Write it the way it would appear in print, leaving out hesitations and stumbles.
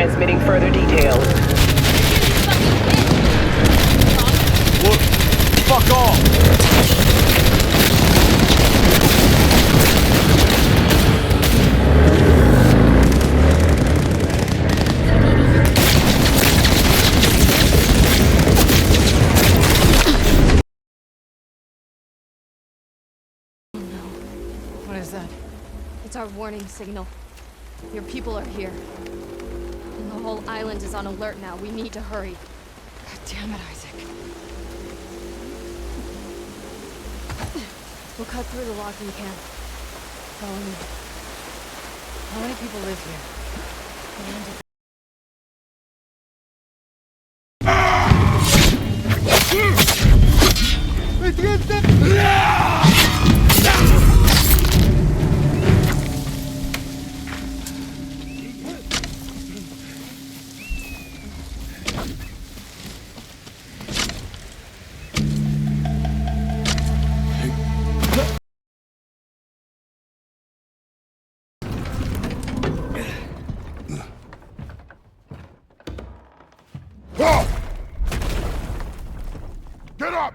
Transmitting further details. Look, fuck off! What is that? It's our warning signal. Your people are here. And the whole island is on alert now. We need to hurry. God damn it, Isaac. We'll cut through the lock we can. Follow me. How many people live here? Get up!